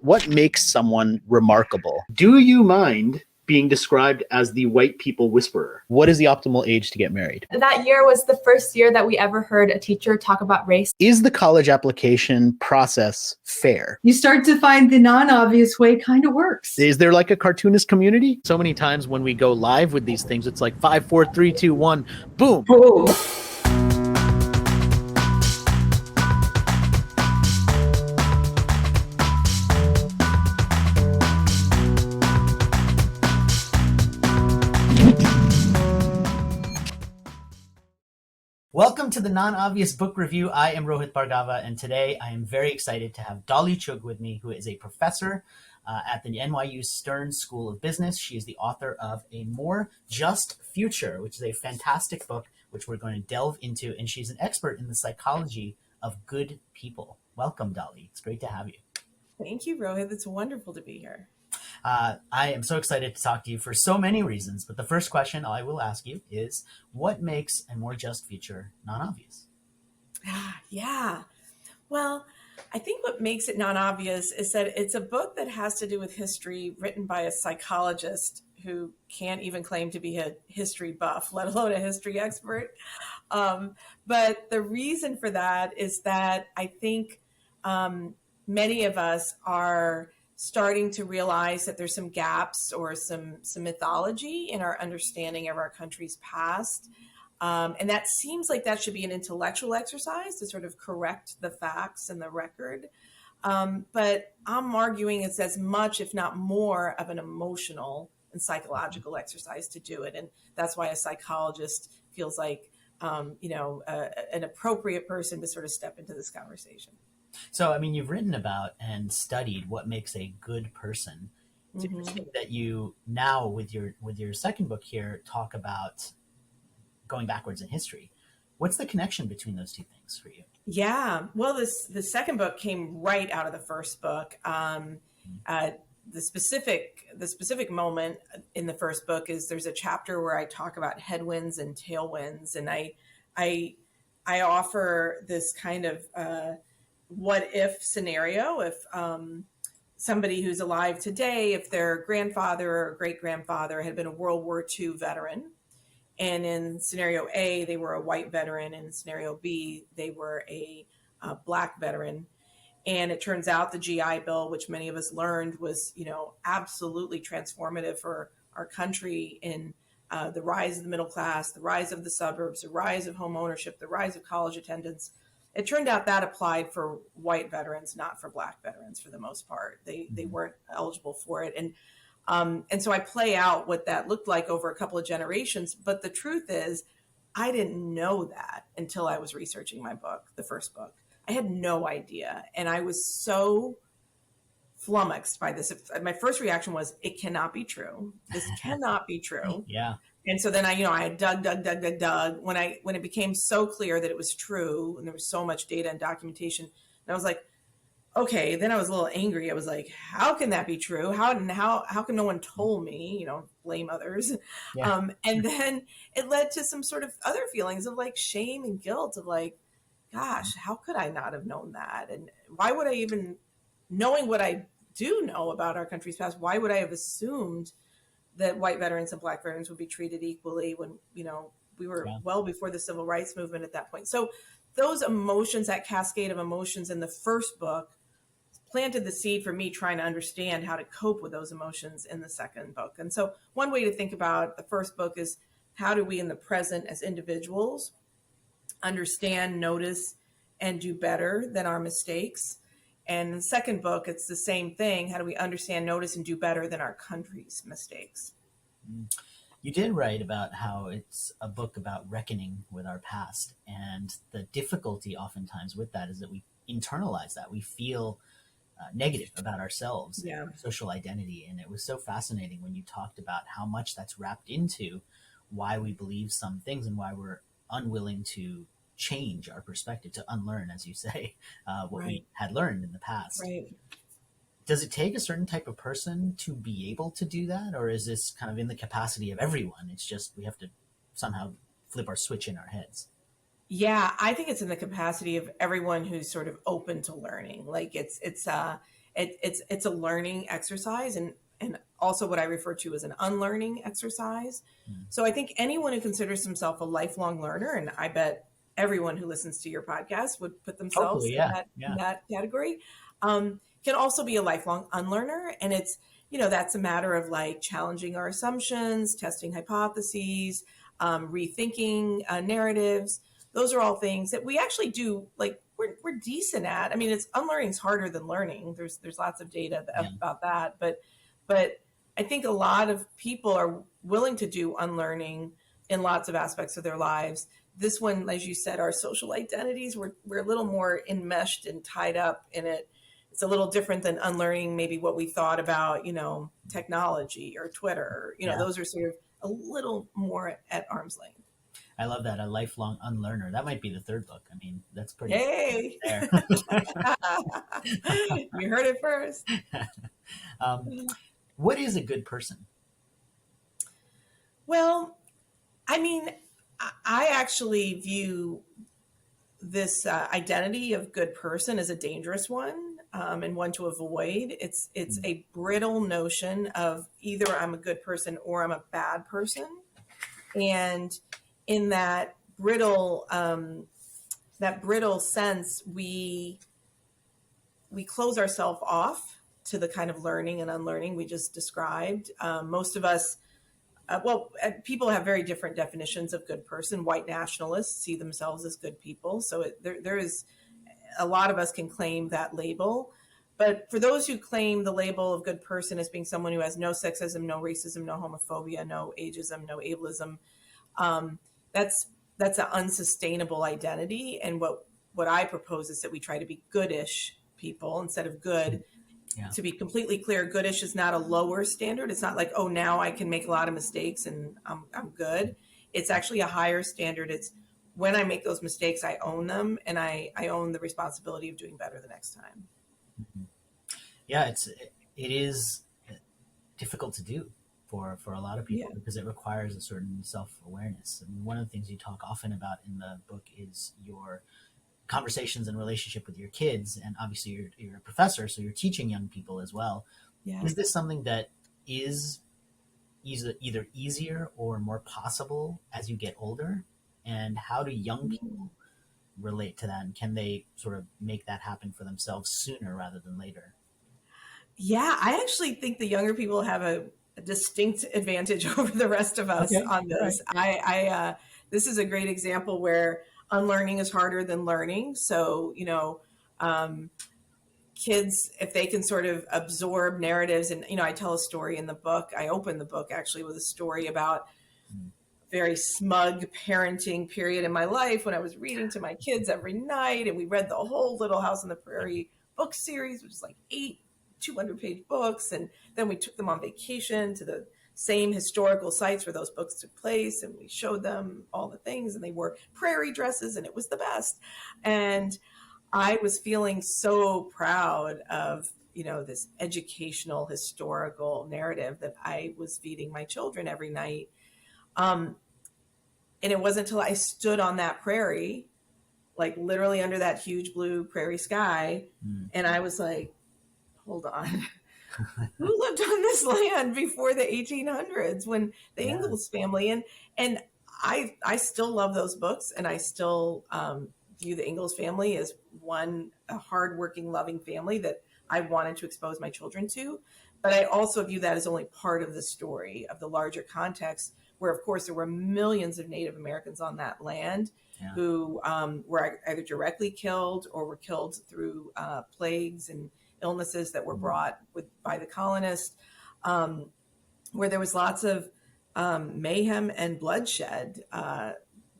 What makes someone remarkable? Do you mind being described as the white people whisperer? What is the optimal age to get married? That year was the first year that we ever heard a teacher talk about race. Is the college application process fair? You start to find the non-obvious way kind of works. Is there like a cartoonist community? So many times when we go live with these things, it's like 5, 4, 3, 2, 1, boom. Boom. Welcome to the Non-Obvious Book Review. I am Rohit Bhargava, and today I am very excited to have Dolly Chugh with me, who is a professor at the NYU Stern School of Business. She is the author of A More Just Future, which is a fantastic book, which we're going to delve into, and she's an expert in the psychology of good people. Welcome, Dolly. It's great to have you. Thank you, Rohit. It's wonderful to be here. I am so excited to talk to you for so many reasons, but the first question I will ask you is, what makes A More Just Future non-obvious? Yeah. Well, I think what makes it non-obvious is that it's a book that has to do with history, written by a psychologist who can't even claim to be a history buff, let alone a history expert. But the reason for that is that I think many of us are starting to realize that there's some gaps or some mythology in our understanding of our country's past. And that seems like that should be an intellectual exercise to sort of correct the facts and the record. But I'm arguing it's as much, if not more, of an emotional and psychological exercise to do it. And that's why a psychologist feels like, an appropriate person to sort of step into this conversation. So, I mean, you've written about and studied what makes a good person. It's interesting that you now, with your second book here, talk about going backwards in history. What's the connection between those two things for you? Yeah, well, the second book came right out of the first book. The specific moment in the first book is there's a chapter where I talk about headwinds and tailwinds, and I offer this kind of what if scenario if somebody who's alive today, if their grandfather or great grandfather had been a World War II veteran, and in scenario A they were a white veteran, and in scenario B they were a black veteran, and it turns out the GI Bill, which many of us learned was absolutely transformative for our country in the rise of the middle class, the rise of the suburbs, the rise of home ownership, the rise of college attendance. It turned out that applied for white veterans, not for black veterans for the most part. They weren't eligible for it. And so I play out what that looked like over a couple of generations. But the truth is, I didn't know that until I was researching my book, the first book. I had no idea. And I was so flummoxed by this. My first reaction was, it cannot be true. This cannot be true. Yeah. And so then I dug. When it became so clear that it was true, and there was so much data and documentation, and I was like, okay. Then I was a little angry. I was like, how can that be true? How come no one told me? Blame others. Yeah. And then it led to some sort of other feelings of like shame and guilt of like, gosh, how could I not have known that? And why would I even, knowing what I do know about our country's past, why would I have assumed that white veterans and black veterans would be treated equally when, we were well before the civil rights movement at that point. So those emotions, that cascade of emotions in the first book planted the seed for me trying to understand how to cope with those emotions in the second book. And so one way to think about the first book is, how do we in the present as individuals understand, notice, and do better than our mistakes? And the second book, it's the same thing. How do we understand, notice, and do better than our country's mistakes? You did write about how it's a book about reckoning with our past. And the difficulty oftentimes with that is that we internalize that. We feel negative about ourselves, and our social identity. And it was so fascinating when you talked about how much that's wrapped into why we believe some things and why we're unwilling to change our perspective, to unlearn, as you say, what we had learned in the past. Right. Does it take a certain type of person to be able to do that? Or is this kind of in the capacity of everyone? It's just we have to somehow flip our switch in our heads. Yeah, I think it's in the capacity of everyone who's sort of open to learning. Like It's a learning exercise, and also what I refer to as an unlearning exercise. So I think anyone who considers himself a lifelong learner, and I bet everyone who listens to your podcast would put themselves Hopefully, in yeah, in that category, can also be a lifelong unlearner. And it's, that's a matter of like challenging our assumptions, testing hypotheses, rethinking narratives. Those are all things that we actually do, like we're decent at. I mean, unlearning is harder than learning. There's lots of data about that, but I think a lot of people are willing to do unlearning in lots of aspects of their lives. This one, as you said, our social identities, we're a little more enmeshed and tied up in it. It's a little different than unlearning maybe what we thought about, technology or Twitter. Those are sort of a little more at arm's length. I love that. A lifelong unlearner. That might be the third book. I mean, that's pretty. Hey, there. You heard it first. What is a good person? Well, I mean, I actually view this identity of good person as a dangerous one, and one to avoid. It's a brittle notion of either I'm a good person or I'm a bad person, and in that brittle sense, we close ourselves off to the kind of learning and unlearning we just described. Most of us, people have very different definitions of good person. White nationalists see themselves as good people. So there is a lot of us can claim that label. But for those who claim the label of good person as being someone who has no sexism, no racism, no homophobia, no ageism, no ableism, that's an unsustainable identity. And what I propose is that we try to be goodish people instead of good. Yeah. To be completely clear, goodish is not a lower standard. It's not like, oh, now I can make a lot of mistakes and I'm good. It's actually a higher standard. It's when I make those mistakes, I own them, and I own the responsibility of doing better the next time. Mm-hmm. Yeah, it is difficult to do for a lot of people because it requires a certain self-awareness. And one of the things you talk often about in the book is your conversations and relationship with your kids, and obviously you're a professor, so you're teaching young people as well. Yeah. Is this something that is either easier or more possible as you get older? And how do young people relate to that, and can they sort of make that happen for themselves sooner rather than later? Yeah, I actually think the younger people have a distinct advantage over the rest of us on this. Right. This is a great example where unlearning is harder than learning. So, kids, if they can sort of absorb narratives, and, I tell a story in the book. I open the book actually with a story about a very smug parenting period in my life when I was reading to my kids every night. And we read the whole Little House on the Prairie book series, which is like 8 200-page books. And then we took them on vacation to the same historical sites where those books took place, and we showed them all the things, and they wore prairie dresses, and it was the best. And I was feeling so proud of this educational historical narrative that I was feeding my children every night, and it wasn't until I stood on that prairie, like literally under that huge blue prairie sky, and I was like, hold on. Who lived on this land before the 1800s when the Ingalls family, and I still love those books, and I still view the Ingalls family as a hardworking, loving family that I wanted to expose my children to. But I also view that as only part of the story of the larger context, where of course there were millions of Native Americans on that land who were either directly killed or were killed through plagues and illnesses that were brought by the colonists, where there was lots of mayhem and bloodshed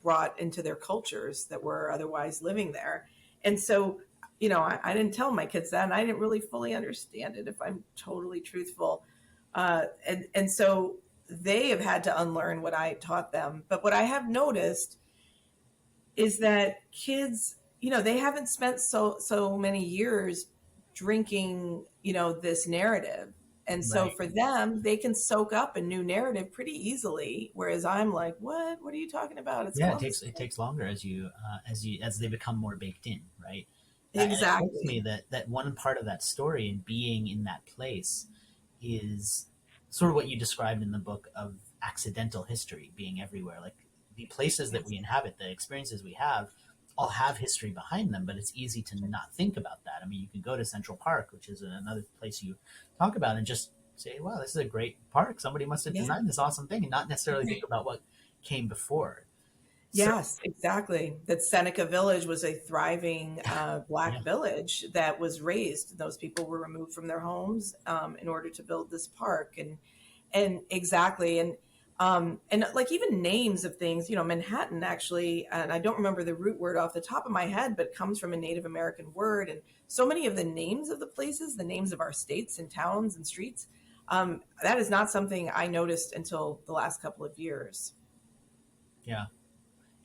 brought into their cultures that were otherwise living there. And so, I didn't tell my kids that, and I didn't really fully understand it, if I'm totally truthful. And so they have had to unlearn what I taught them. But what I have noticed is that kids, they haven't spent so many years drinking, this narrative. And so for them, they can soak up a new narrative pretty easily. Whereas I'm like, what are you talking about? It takes longer as they become more baked in. Right. And it strikes Exactly. me that one part of that story and being in that place is sort of what you described in the book of accidental history being everywhere. Like the places that Yes. we inhabit, the experiences we have, all have history behind them, but it's easy to not think about that. I mean, you can go to Central Park, which is another place you talk about, and just say, wow, this is a great park. Somebody must have Yeah. designed this awesome thing, and not necessarily think about what came before. So, Yes, exactly. That Seneca Village was a thriving yeah, Black village that was raised. Those people were removed from their homes in order to build this park, and exactly, and like even names of things. Manhattan actually, and I don't remember the root word off the top of my head, but comes from a Native American word. And so many of the names of the places, the names of our states and towns and streets, that is not something I noticed until the last couple of years. yeah.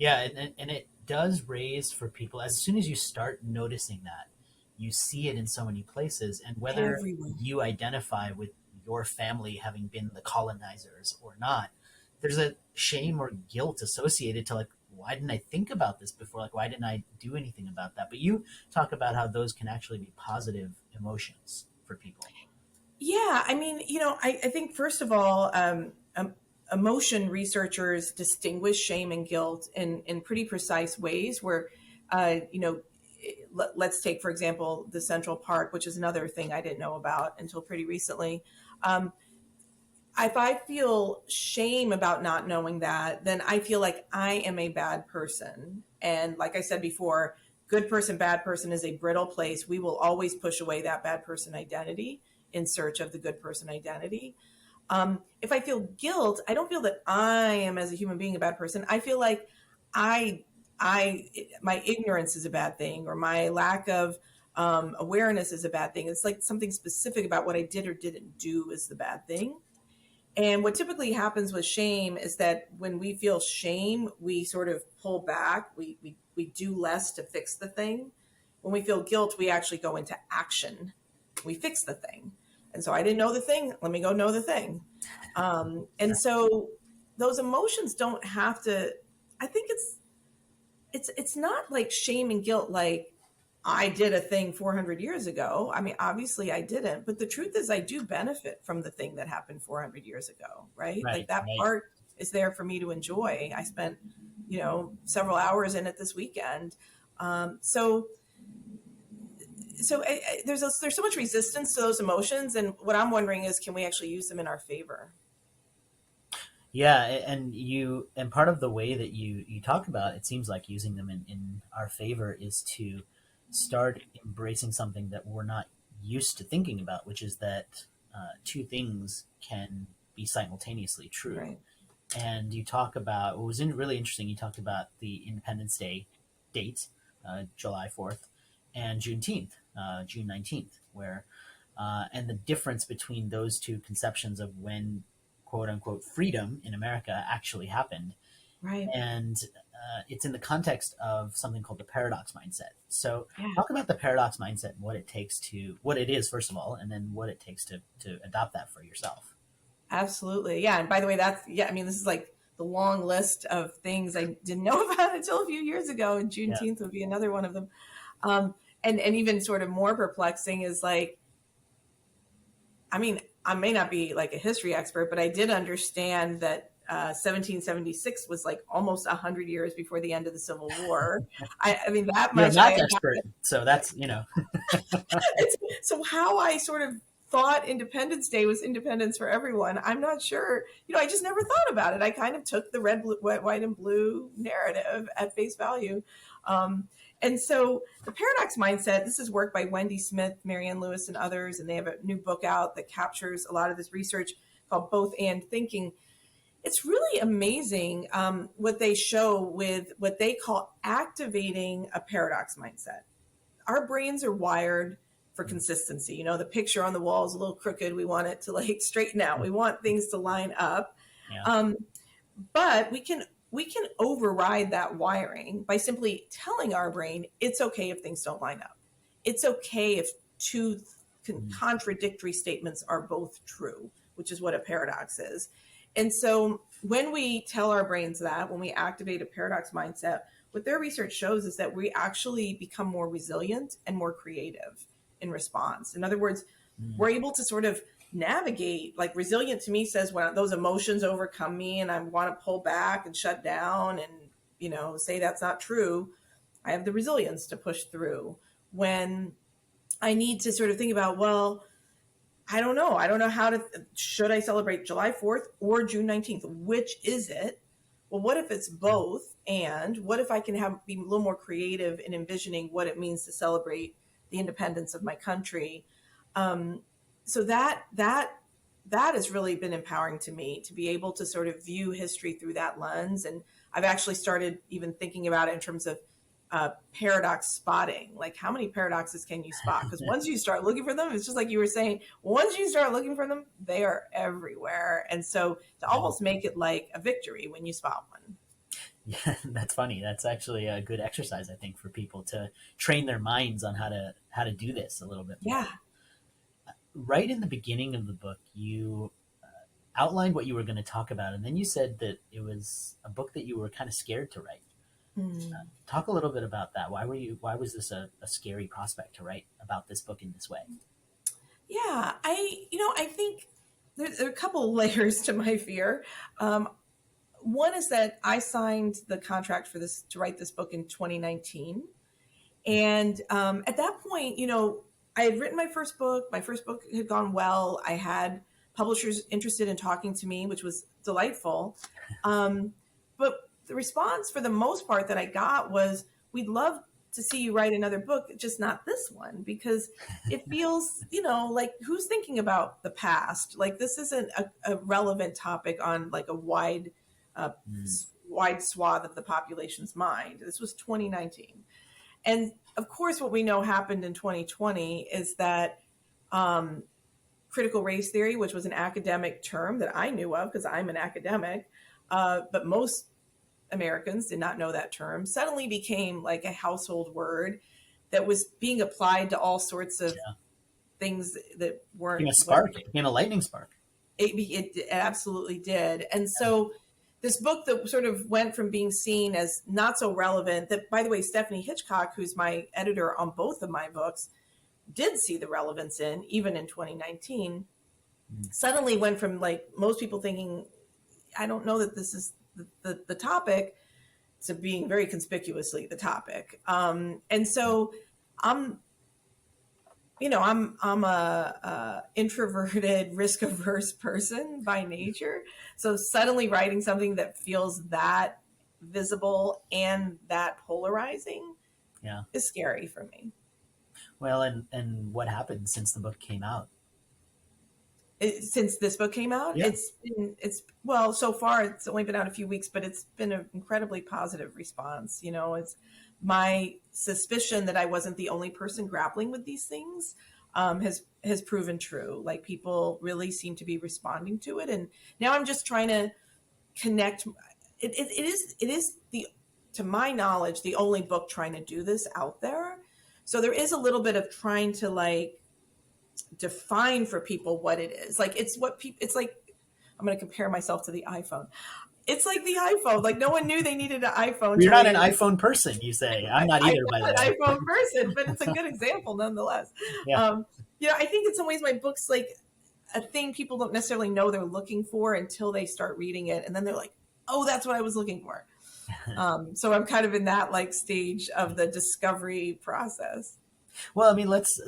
Yeah, and it does raise for people as soon as you start noticing that, you see it in so many places, and whether Everywhere. you identify with your family having been the colonizers or not, there's a shame or guilt associated to like, why didn't I think about this before? Like, why didn't I do anything about that? But you talk about how those can actually be positive emotions for people. Yeah, I mean, I think first of all, emotion researchers distinguish shame and guilt in pretty precise ways. Where, let's take for example the Central Park, which is another thing I didn't know about until pretty recently. Um, if I feel shame about not knowing that, then I feel like I am a bad person. And like I said before, good person, bad person is a brittle place. We will always push away that bad person identity in search of the good person identity. If I feel guilt, I don't feel that I am as a human being a bad person. I feel like I, my ignorance is a bad thing, or my lack of awareness is a bad thing. It's like something specific about what I did or didn't do is the bad thing. And what typically happens with shame is that when we feel shame, we sort of pull back. We do less to fix the thing. When we feel guilt, we actually go into action. We fix the thing. And so I didn't know the thing. Let me go know the thing. And so those emotions don't have to. I think it's not like shame and guilt like I did a thing 400 years ago. I mean, obviously I didn't, but the truth is I do benefit from the thing that happened 400 years ago, right? Like Right, that right. part is there for me to enjoy. I spent, several hours in it this weekend. So there's so much resistance to those emotions, and what I'm wondering is, can we actually use them in our favor? Yeah, and part of the way that you talk about it seems like using them in our favor is to start embracing something that we're not used to thinking about, which is that two things can be simultaneously true. Right. And you talk about what was really interesting. You talked about the Independence Day dates, July 4th, and Juneteenth, June 19th, where and the difference between those two conceptions of when quote unquote freedom in America actually happened. Right. And it's in the context of something called the paradox mindset. So Yeah. talk about the paradox mindset and what it is, first of all, and then what it takes to adopt that for yourself. Absolutely. Yeah. And by the way, I mean, this is like the long list of things I didn't know about until a few years ago, and Yeah. Juneteenth would be another one of them. Um, and even sort of more perplexing is like, I mean, I may not be like a history expert, but I did understand that 1776 was like almost 100 years before the end of the Civil War. I mean, that You're a much math expert, so that's so how I sort of thought Independence Day was independence for everyone, I'm not sure. I just never thought about it. I kind of took the red, blue, white, and blue narrative at face value. Um, and so the paradox mindset, this is work by Wendy Smith, Marianne Lewis, and others, and they have a new book out that captures a lot of this research called Both and Thinking. It's really amazing what they show with what they call activating a paradox mindset. Our brains are wired for consistency. The picture on the wall is a little crooked. We want it to like straighten out. We want things to line up. yeah. But we can override that wiring by simply telling our brain it's okay if things don't line up. It's okay if two contradictory statements are both true, which is what a paradox is. And so when we tell our brains that, when we activate a paradox mindset, what their research shows is that we actually become more resilient and more creative in response. In other words, we're able to sort of navigate. Like, resilient to me says when those emotions overcome me and I want to pull back and shut down and, you know, say that's not true, I have the resilience to push through. When I need to sort of think about, well, I don't know should I celebrate July 4th or June 19th? Which is it? Well, what if it's both? And what if I can be a little more creative in envisioning what it means to celebrate the independence of my country? So that has really been empowering to me, to be able to sort of view history through that lens. And I've actually started even thinking about it in terms of paradox spotting. Like, how many paradoxes can you spot? Because once you start looking for them, it's just like you were saying, once you start looking for them, they are everywhere. And so to almost make it like a victory when you spot one. Yeah, that's funny. That's actually a good exercise, I think, for people to train their minds on how to do this a little bit more. Yeah. Right in the beginning of the book, you outlined what you were going to talk about, and then you said that it was a book that you were kind of scared to write. Talk a little bit about that. Why was this a scary prospect to write about this book in this way? Yeah, I think there are a couple layers to my fear. One is that I signed the contract to write this book in 2019. And at that point, I had written my first book. My first book had gone well. I had publishers interested in talking to me, which was delightful. But the response for the most part that I got was, we'd love to see you write another book, just not this one, because it feels, like, who's thinking about the past? Like, this isn't a relevant topic on like a wide swath of the population's mind. This was 2019. And of course, what we know happened in 2020 is that critical race theory, which was an academic term that I knew of because I'm an academic, but most Americans did not know that term, suddenly became like a household word that was being applied to all sorts of things that weren't. It became a lightning spark. It absolutely did. And so this book that sort of went from being seen as not so relevant, that, by the way, Stephanie Hitchcock, who's my editor on both of my books, did see the relevance in, even in 2019, suddenly went from, like, most people thinking, I don't know that this is the topic, to being very conspicuously the topic. And so I'm a introverted, risk-averse person by nature. So suddenly writing something that feels that visible and that polarizing is scary for me. Well, and what happened since the book came out? Since this book came out, well, so far it's only been out a few weeks, but it's been an incredibly positive response. It's my suspicion that I wasn't the only person grappling with these things has proven true. Like, people really seem to be responding to it, and now I'm just trying to connect. It is to my knowledge, the only book trying to do this out there. So there is a little bit of trying to, like, define for people what it is. Like, it's like, I'm going to compare myself to the iPhone. It's like the iPhone. Like, no one knew they needed an iPhone. You're not an iPhone person, you say. I'm not either, by the way. I'm not an iPhone person, but it's a good example nonetheless. I think in some ways my book's like a thing people don't necessarily know they're looking for until they start reading it. And then they're like, oh, that's what I was looking for. So I'm kind of in that, like, stage of the discovery process. Well, I mean, let's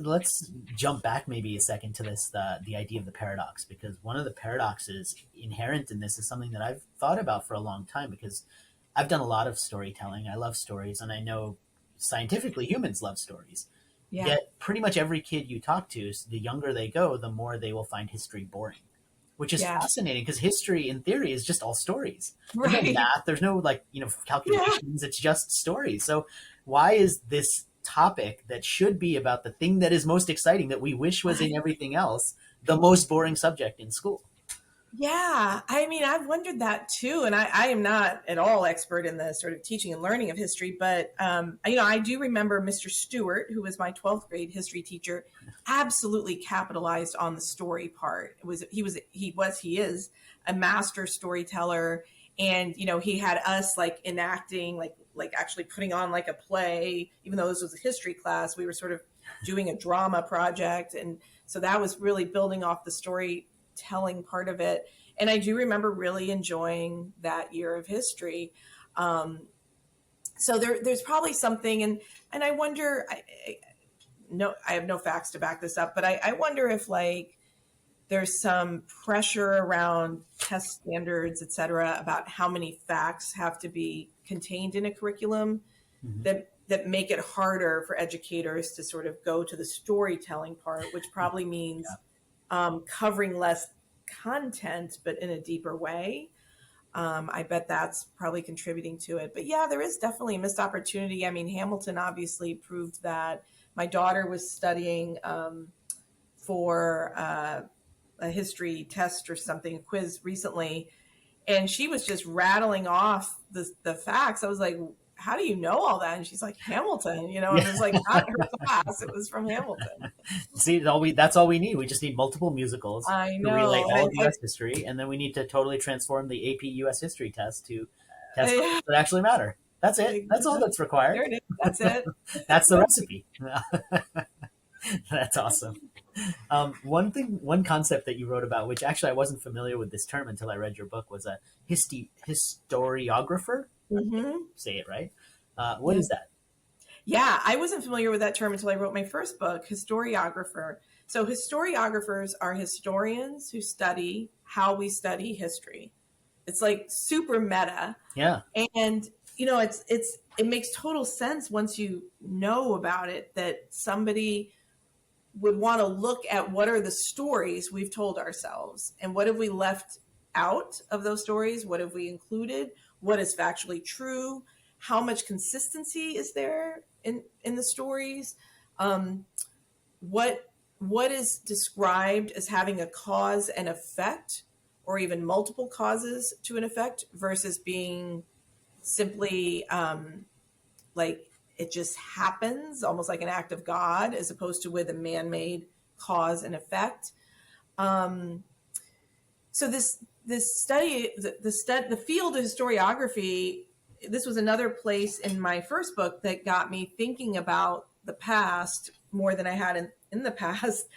jump back maybe a second to this, the idea of the paradox, because one of the paradoxes inherent in this is something that I've thought about for a long time, because I've done a lot of storytelling. I love stories, and I know scientifically humans love stories. Yeah. Yet pretty much every kid you talk to, the younger they go, the more they will find history boring, which is fascinating, because history in theory is just all stories. Right. There's no math, there's no, like, calculations, it's just stories. So why is this topic that should be about the thing that is most exciting, that we wish was in everything else, the most boring subject in school? Yeah, I mean, I've wondered that too. And I am not at all expert in the sort of teaching and learning of history, but, I do remember Mr. Stewart, who was my 12th grade history teacher, absolutely capitalized on the story part. He is a master storyteller. And, he had us, like, enacting, like like actually putting on like a play, even though this was a history class, we were sort of doing a drama project. And so that was really building off the storytelling part of it. And I do remember really enjoying that year of history. So there's probably something, and I wonder, I have no facts to back this up, but I wonder if like there's some pressure around test standards, et cetera, about how many facts have to be contained in a curriculum that make it harder for educators to sort of go to the storytelling part, which probably means covering less content, but in a deeper way. I bet that's probably contributing to it. But yeah, there is definitely a missed opportunity. I mean, Hamilton obviously proved that. My daughter was studying for a history test or something, a quiz recently, and she was just rattling off the facts. I was like, how do you know all that? And she's like, Hamilton, you know, and it was like not her class, it was from Hamilton. See, that's all we need. We just need multiple musicals I to know. relay all of U.S. history, and then we need to totally transform the AP U.S. history test to test that actually matter. That's it. That's all that's required. There it is. That's it. That's the recipe. That's awesome. One concept that you wrote about, which actually I wasn't familiar with this term until I read your book, was a historiographer. Say it right. What is that? Yeah, I wasn't familiar with that term until I wrote my first book, historiographer. So historiographers are historians who study how we study history. It's like super meta. Yeah. And you know, it makes total sense once you know about it that somebody would want to look at what are the stories we've told ourselves and what have we left out of those stories? What have we included? What is factually true? How much consistency is there in the stories? What is described as having a cause and effect, or even multiple causes to an effect, versus being simply like it just happens, almost like an act of God, as opposed to with a man-made cause and effect. So this study, the field of historiography, this was another place in my first book that got me thinking about the past more than I had in the past.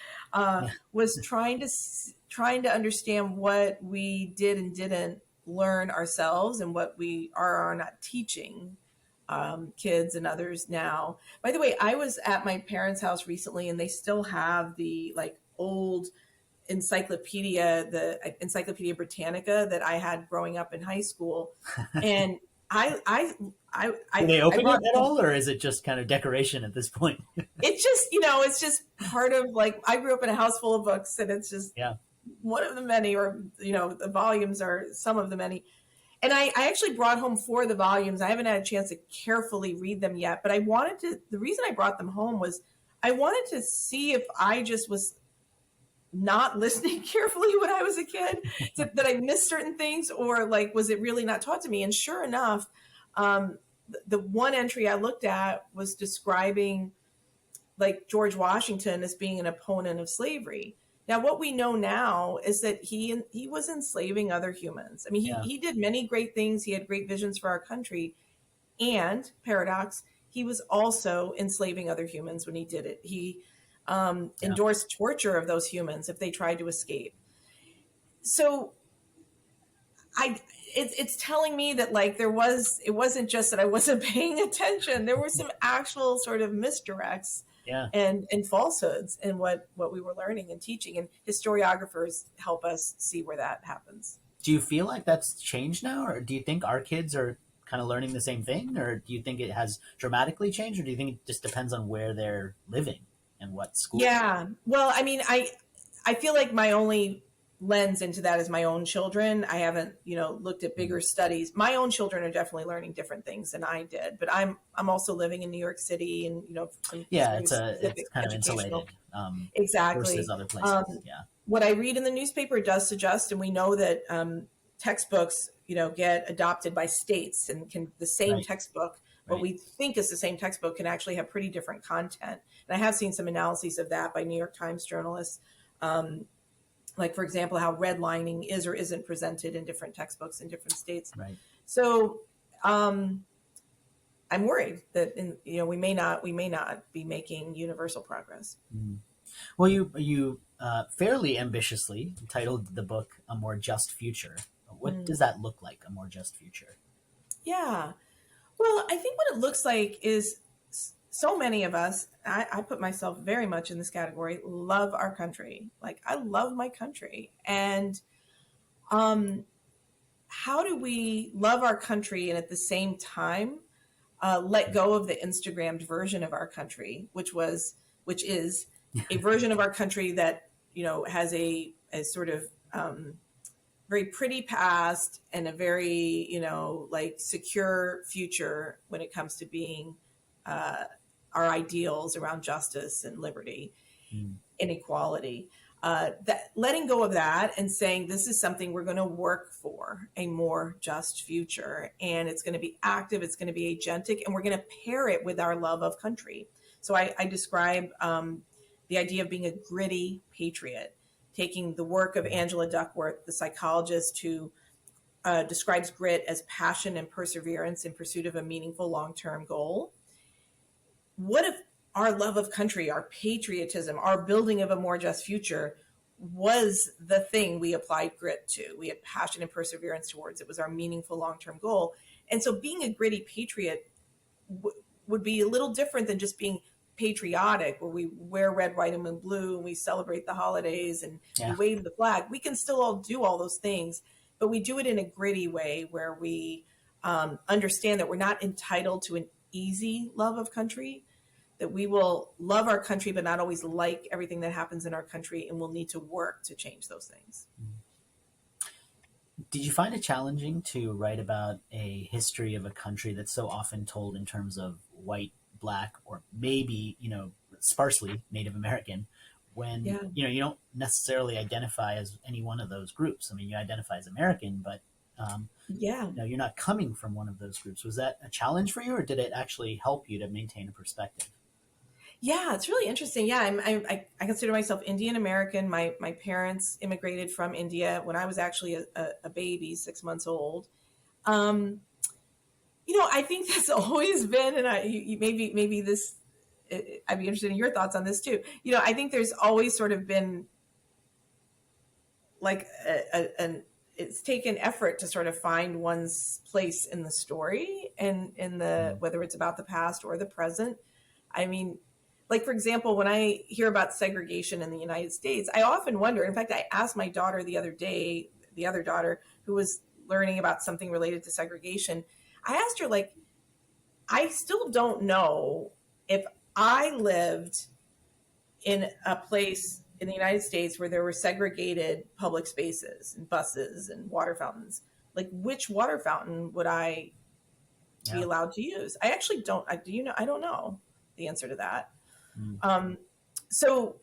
Was trying to understand what we did and didn't learn ourselves, and what we are not teaching kids and others now. By the way, I was at my parents' house recently, and they still have the like old encyclopedia, the Encyclopedia Britannica that I had growing up in high school. And Do they open it at all, or is it just kind of decoration at this point? It's just, it's just part of, like, I grew up in a house full of books, and it's just one of the many, or, the volumes are some of the many. And I actually brought home 4 of the volumes. I haven't had a chance to carefully read them yet, but the reason I brought them home was I wanted to see if I just was not listening carefully when I was a kid, that I missed certain things, or like, was it really not taught to me? And sure enough, the one entry I looked at was describing like George Washington as being an opponent of slavery. Now, what we know now is that he was enslaving other humans. I mean, he did many great things. He had great visions for our country, and paradox, he was also enslaving other humans when he did it. He endorsed torture of those humans if they tried to escape. So it's telling me that, like, it wasn't just that I wasn't paying attention. There were some actual sort of misdirects and falsehoods in what we were learning and teaching, and historiographers help us see where that happens. Do you feel like that's changed now, or do you think our kids are kind of learning the same thing, or do you think it has dramatically changed, or do you think it just depends on where they're living and what school? Yeah. Well, I mean, I feel like my only lens into that is my own children. I haven't, looked at bigger studies. My own children are definitely learning different things than I did, but I'm also living in New York City, and it's kind of insulated, exactly, versus other places. What I read in the newspaper does suggest, and we know that textbooks, get adopted by states, and the same textbook, what we think is the same textbook, can actually have pretty different content. And I have seen some analyses of that by New York Times journalists. Like, for example, how redlining is or isn't presented in different textbooks in different states. Right. So I'm worried that we may not be making universal progress. Mm. Well, you fairly ambitiously titled the book "A More Just Future." What does that look like? A more just future? Yeah. Well, I think what it looks like is so many of us, I put myself very much in this category, love our country. Like, I love my country. And how do we love our country and at the same time let go of the Instagrammed version of our country, which is a version of our country that, has a sort of very pretty past and a very, like secure future when it comes to being our ideals around justice and liberty, inequality. That letting go of that and saying this is something we're going to work for, a more just future, and it's going to be active, it's going to be agentic, and we're going to pair it with our love of country. So I describe the idea of being a gritty patriot, taking the work of Angela Duckworth, the psychologist who describes grit as passion and perseverance in pursuit of a meaningful long-term goal. What if our love of country, our patriotism, our building of a more just future was the thing we applied grit to? We had passion and perseverance towards. It was our meaningful long-term goal. And so being a gritty patriot would be a little different than just being patriotic, where we wear red, white, and blue, and we celebrate the holidays and we wave the flag. We can still all do all those things, but we do it in a gritty way where we understand that we're not entitled to an easy love of country, that we will love our country but not always like everything that happens in our country, and we'll need to work to change those things. Did you find it challenging to write about a history of a country that's so often told in terms of white, black, or maybe, sparsely Native American, when, you don't necessarily identify as any one of those groups? I mean, you identify as American, but you're not coming from one of those groups. Was that a challenge for you, or did it actually help you to maintain a perspective? Yeah, it's really interesting. Yeah, I consider myself Indian American. My parents immigrated from India when I was actually a baby, 6 months old. I think that's always been, and maybe this, I'd be interested in your thoughts on this too. I think there's always sort of been like it's taken effort to sort of find one's place in the story and in the, whether it's about the past or the present. I mean, like, for example, when I hear about segregation in the United States, I often wonder, in fact, I asked my daughter the other day, the other daughter who was learning about something related to segregation, I asked her, like, I still don't know if I lived in a place in the United States where there were segregated public spaces and buses and water fountains, like, which water fountain would I be allowed to use? I actually don't. I don't know the answer to that. So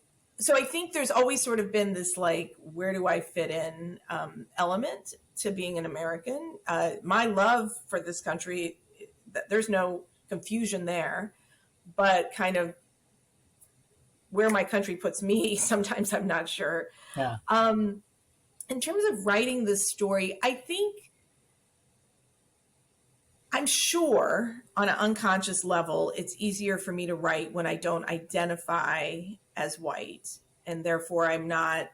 I think there's always sort of been this, like, where do I fit in element to being an American. My love for this country, there's no confusion there, but kind of where my country puts me, sometimes I'm not sure. Yeah. In terms of writing this story, I'm sure on an unconscious level, it's easier for me to write when I don't identify as white, and therefore I'm not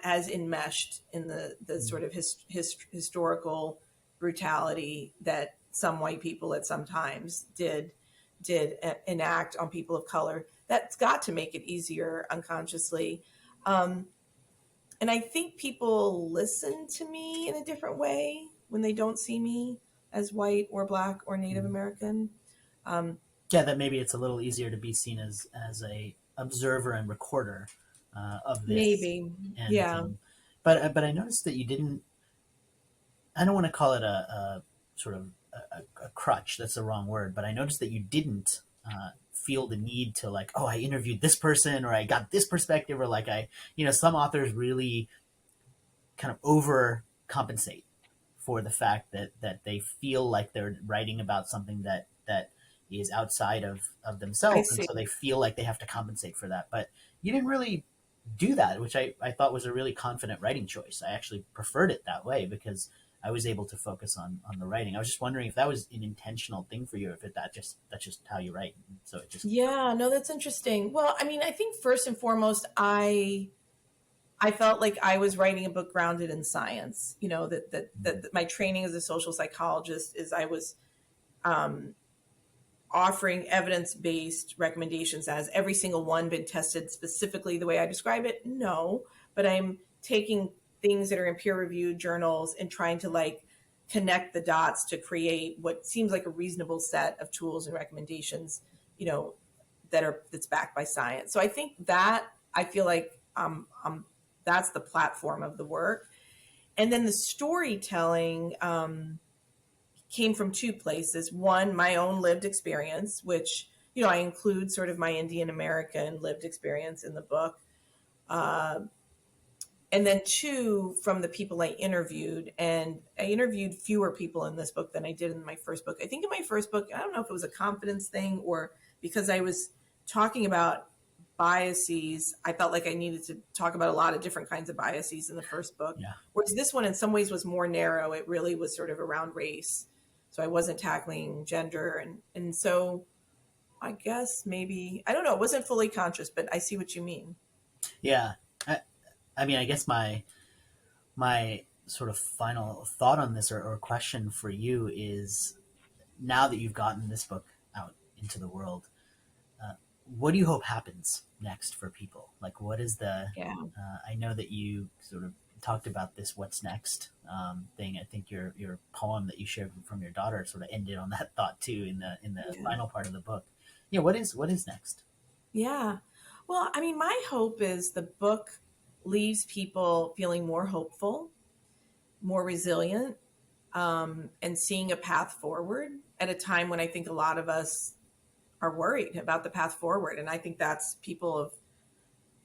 as enmeshed in the sort of historical brutality that some white people at some times did enact on people of color. That's got to make it easier unconsciously. And I think people listen to me in a different way when they don't see me as white or black or Native American. That maybe it's a little easier to be seen as a observer and recorder of this. Maybe, but I noticed that you didn't. I don't want to call it a sort of a crutch. That's the wrong word. But I noticed that you didn't feel the need to, like, I interviewed this person, or I got this perspective, or like some authors really kind of overcompensate for the fact that they feel like they're writing about something that is outside of themselves, and so they feel like they have to compensate for that. But you didn't really do that, which I thought was a really confident writing choice. I actually preferred it that way because I was able to focus on the writing. I was just wondering if that was an intentional thing for you, or if that's just how you write. So it just Yeah, no, that's interesting. Well, I mean, I think first and foremost, I felt like I was writing a book grounded in science. You know, that my training as a social psychologist is I was offering evidence-based recommendations. Has every single one been tested specifically the way I describe it? No, but I'm taking things that are in peer-reviewed journals and trying to like connect the dots to create what seems like a reasonable set of tools and recommendations, you know, that's backed by science. So I think that I feel like that's the platform of the work. And then the storytelling came from two places. One, my own lived experience, which, you know, I include sort of my Indian American lived experience in the book. And then two, from the people I interviewed. And I interviewed fewer people in this book than I did in my first book. I think in my first book, I don't know if it was a confidence thing or because I was talking about biases, I felt like I needed to talk about a lot of different kinds of biases in the first book. Yeah. Whereas this one in some ways was more narrow. It really was sort of around race. So I wasn't tackling gender. And so I guess maybe, I don't know, it wasn't fully conscious, but I see what you mean. Yeah. I mean, I guess my sort of final thought on this or question for you is, now that you've gotten this book out into the world, what do you hope happens next for people? Like, what is the, Yeah. I know that you sort of talked about this what's next thing. I think your poem that you shared from your daughter sort of ended on that thought too in the final part of the book. Yeah, what is next? Yeah. Well, I mean, my hope is the book leaves people feeling more hopeful, more resilient, and seeing a path forward at a time when I think a lot of us are worried about the path forward. And I think that's people of,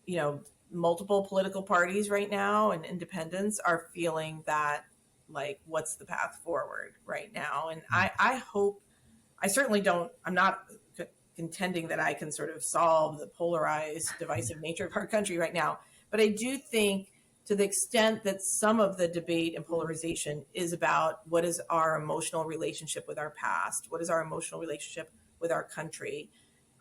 you know, multiple political parties right now and independents are feeling that, like, what's the path forward right now? And I hope, I certainly don't, I'm not contending that I can sort of solve the polarized, divisive nature of our country right now. But I do think to the extent that some of the debate and polarization is about what is our emotional relationship with our past, what is our emotional relationship with our country,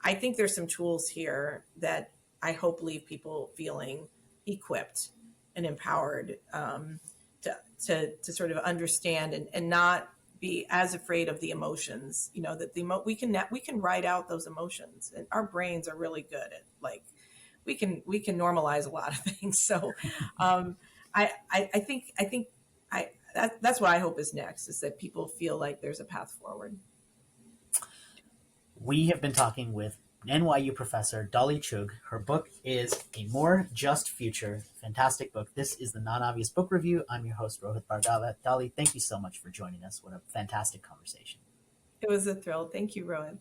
I think there's some tools here that I hope leave people feeling equipped and empowered to sort of understand and not be as afraid of the emotions. You know, that we can write out those emotions, and our brains are really good at, like, we can normalize a lot of things. So I think that's what I hope is next, is that people feel like there's a path forward. We have been talking with NYU professor Dolly Chugh. Her book is A More Just Future. Fantastic book. This is the Non-Obvious Book Review. I'm your host, Rohit Bhargava. Dolly, thank you so much for joining us. What a fantastic conversation. It was a thrill. Thank you, Rowan.